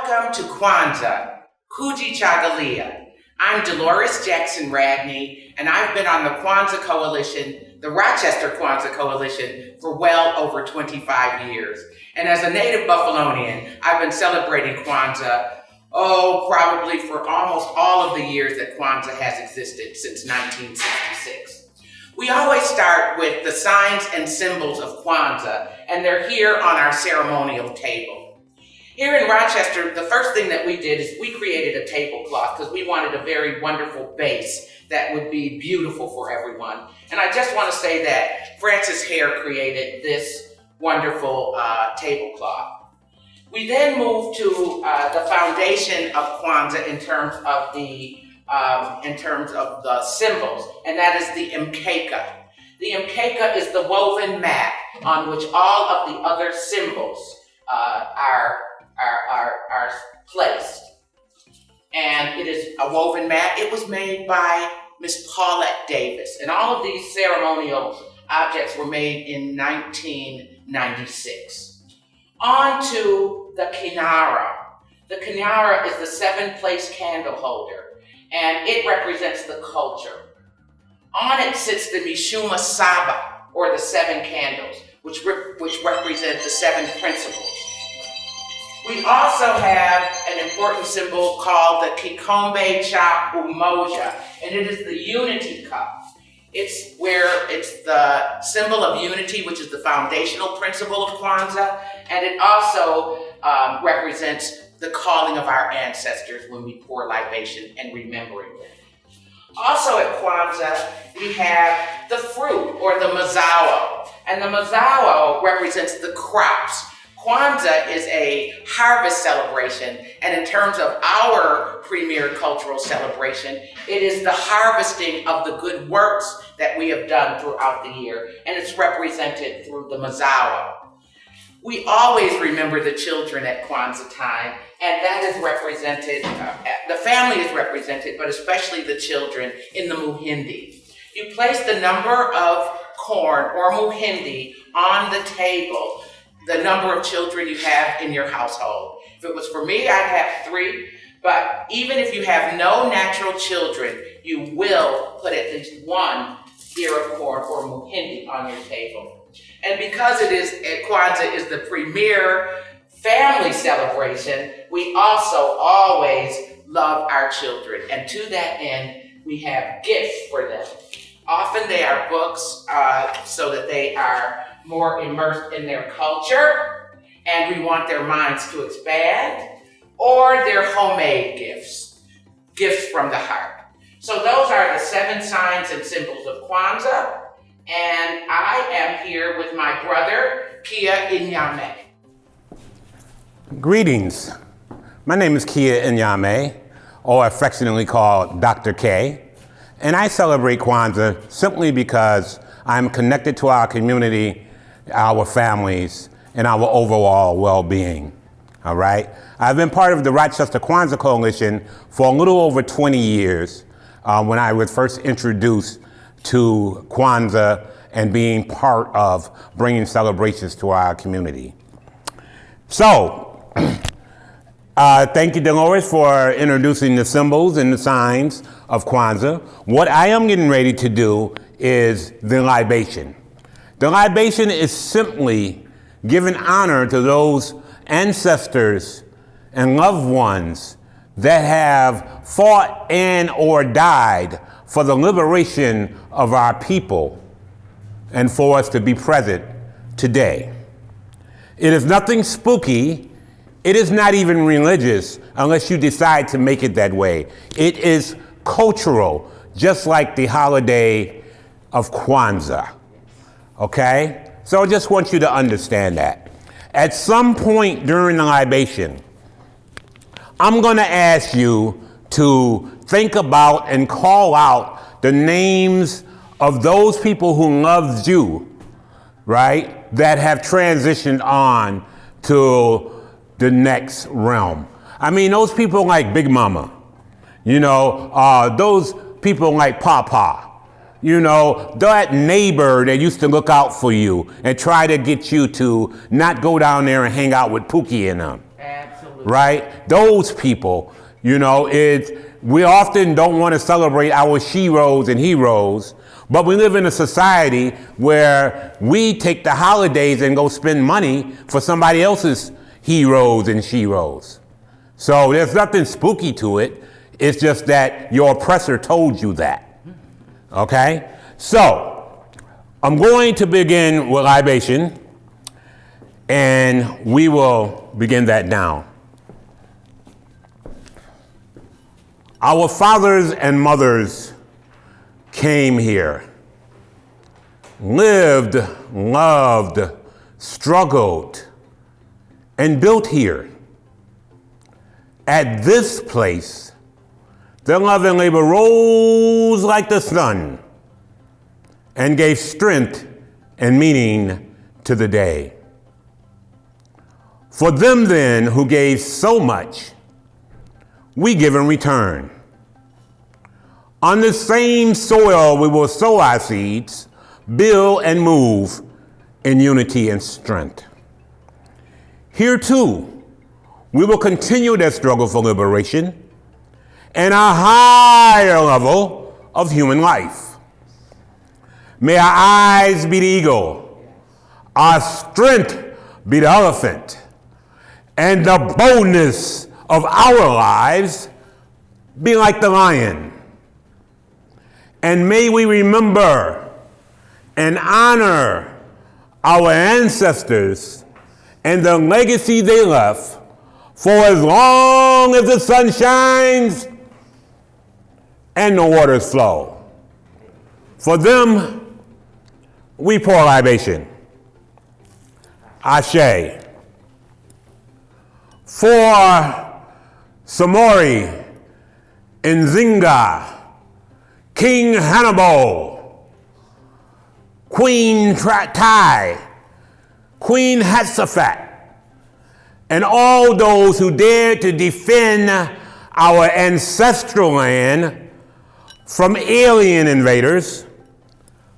Welcome to Kwanzaa, KUJICHAGULIA. I'm Dolores Jackson Radney, and I've been on the Kwanzaa Coalition, the Rochester Kwanzaa Coalition, for well over 25 years. And as a native Buffalonian, I've been celebrating Kwanzaa, probably for almost all of the years that Kwanzaa has existed since 1966. We always start with the signs and symbols of Kwanzaa, and they're here on our ceremonial table. Here in Rochester, the first thing that we did is we created a tablecloth because we wanted a very wonderful base that would be beautiful for everyone. And I just want to say that Francis Hare created this wonderful tablecloth. We then moved to the foundation of Kwanzaa in terms of the symbols, and that is the mkeka. The mkeka is the woven mat on which all of the other symbols are placed. And it is a woven mat. It was made by Miss Paulette Davis. And all of these ceremonial objects were made in 1996. On to the Kinara. The Kinara is the 7-place candle holder, and it represents the culture. On it sits the Nguzo Saba, or the 7 candles, which represent the 7 principles. We also have an important symbol called the kikombe cha umoja, and it is the unity cup. It's the symbol of unity, which is the foundational principle of Kwanzaa, and it also represents the calling of our ancestors when we pour libation and remembering them. Also at Kwanzaa, we have the fruit, or the mazao, and the mazao represents the crops. Kwanzaa is a harvest celebration, and in terms of our premier cultural celebration, it is the harvesting of the good works that we have done throughout the year, and it's represented through the mazao. We always remember the children at Kwanzaa time, and that is represented, the family is represented, but especially the children in the muhindi. You place the number of corn or muhindi on the table, the number of children you have in your household. If it was for me, I'd have 3, but even if you have no natural children, you will put at least 1 ear of corn or muhindi on your table. And because Kwanzaa is the premier family celebration, we also always love our children. And to that end, we have gifts for them. Often they are books so that they are more immersed in their culture, and we want their minds to expand, or they're homemade gifts from the heart. So those are the 7 signs and symbols of Kwanzaa, and I am here with my brother, Kia Inyame. Greetings. My name is Kia Inyame, or affectionately called Dr. K, and I celebrate Kwanzaa simply because I'm connected to our community, our families, and our overall well-being, all right? I've been part of the Rochester Kwanzaa Coalition for a little over 20 years when I was first introduced to Kwanzaa and being part of bringing celebrations to our community. So, thank you, Dolores, for introducing the symbols and the signs of Kwanzaa. What I am getting ready to do is the libation. The libation is simply giving honor to those ancestors and loved ones that have fought and or died for the liberation of our people and for us to be present today. It is nothing spooky. It is not even religious unless you decide to make it that way. It is cultural, just like the holiday of Kwanzaa. Okay? So I just want you to understand that. At some point during the libation, I'm going to ask you to think about and call out the names of those people who loved you, right, that have transitioned on to the next realm. I mean, those people like Big Mama, those people like Papa, that neighbor that used to look out for you and try to get you to not go down there and hang out with Pookie and them. Absolutely. right? Those people, we often don't want to celebrate our sheroes and heroes, but we live in a society where we take the holidays and go spend money for somebody else's heroes and sheroes. So there's nothing spooky to it. It's just that your oppressor told you that. Okay? So I'm going to begin with libation, and we will begin that now. Our fathers and mothers came here, lived, loved, struggled, and built here. At this place, their love and labor rose like the sun and gave strength and meaning to the day. For them then who gave so much, we give in return. On the same soil we will sow our seeds, build and move in unity and strength. Here too, we will continue their struggle for liberation and a higher level of human life. May our eyes be the eagle, our strength be the elephant, and the boldness of our lives be like the lion. And may we remember and honor our ancestors and the legacy they left for as long as the sun shines and the waters flow. For them, we pour libation. Ashe. For Samori, Nzinga, King Hannibal, Queen Tai, Queen Hatshepsut, and all those who dared to defend our ancestral land from alien invaders,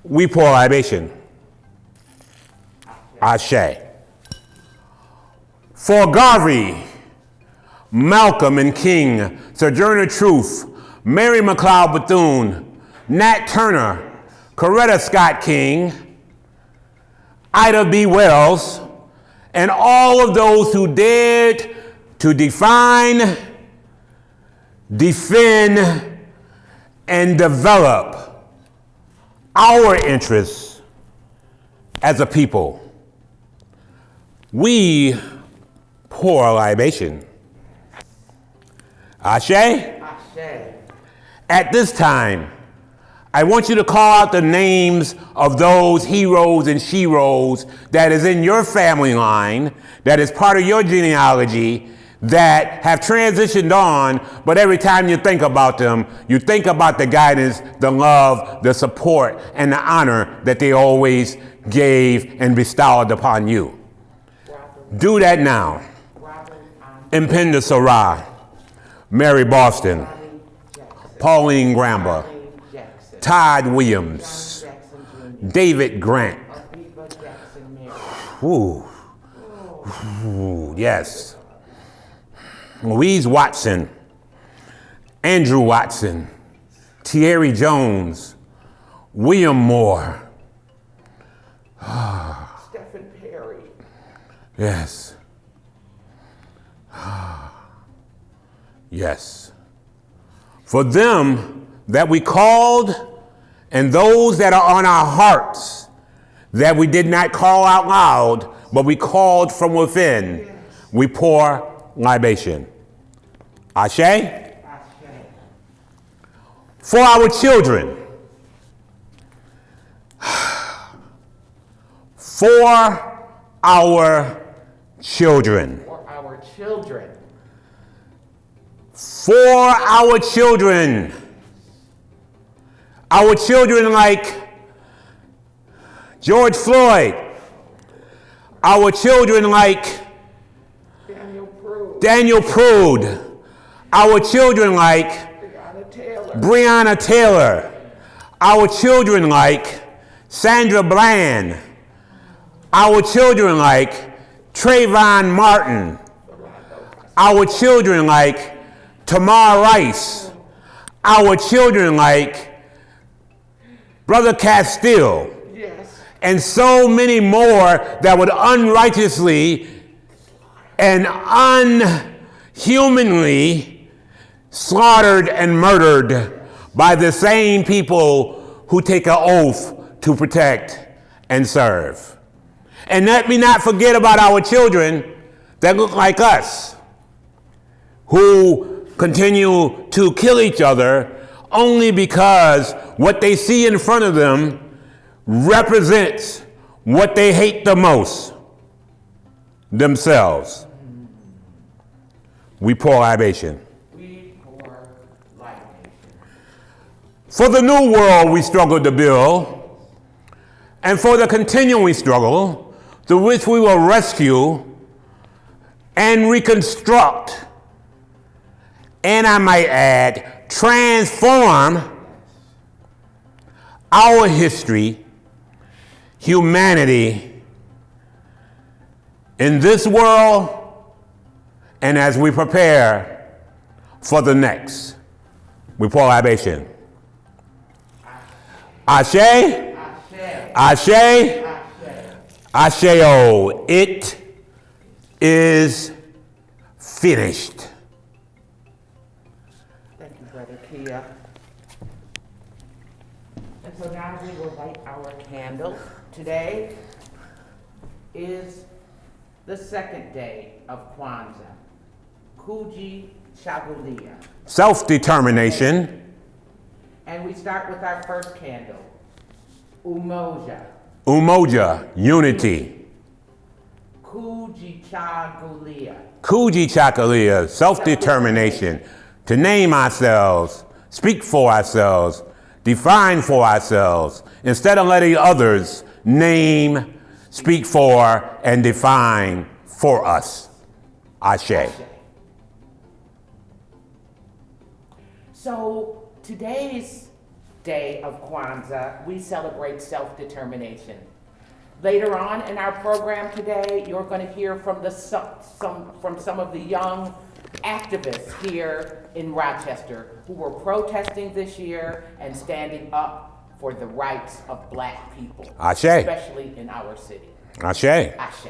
we pour libation. Ashe. For Garvey, Malcolm and King, Sojourner Truth, Mary McLeod Bethune, Nat Turner, Coretta Scott King, Ida B. Wells, and all of those who dared to define, defend, and develop our interests as a people. We pour libation. Ashe? Ashe. At this time, I want you to call out the names of those heroes and sheroes that is in your family line, that is part of your genealogy, that have transitioned on, but every time you think about them, you think about the guidance, the love, the support, and the honor that they always gave and bestowed upon you. Do that now. Impinda Sarah, Mary Boston, Pauline Gramba, Todd Williams, David Grant. Ooh. Ooh, yes. Louise Watson, Andrew Watson, Thierry Jones, William Moore. Stephen Perry. Yes. Yes. For them that we called and those that are on our hearts that we did not call out loud, but we called from within, we pour libation. Ashe? Ashe. For our children. For our children. For our children. For our children. Our children like George Floyd. Our children like Daniel Prude. Our children like Breonna Taylor. Our children like Sandra Bland. Our children like Trayvon Martin. our children like Tamar Rice, our children like Brother Castile, Yes. and so many more that would unrighteously and unhumanly slaughtered and murdered by the same people who take an oath to protect and serve. And let me not forget about our children that look like us, who continue to kill each other only because what they see in front of them represents what they hate the most, themselves. We pour libation. We pour libation. For the new world we struggle to build, and for the continuing struggle through which we will rescue and reconstruct, and I might add, transform our history, humanity, in this world, and as we prepare for the next. We pour libation. Ashe. Ashe, Asheo, it is finished. Thank you, Brother Kia. And so now we will light our candle. Today is the second day of Kwanzaa, KUJICHAGULIA. Self-determination. And we start with our first candle. Umoja. Umoja, unity. KUJICHAGULIA. KUJICHAGULIA, self-determination. To name ourselves, speak for ourselves, define for ourselves, instead of letting others name, speak for, and define for us. Ashe. So today's day of Kwanzaa, we celebrate self-determination. Later on in our program today, you're going to hear from some of the young activists here in Rochester who were protesting this year and standing up for the rights of Black people, Ashe. especially in our city. Ashe. Ashe.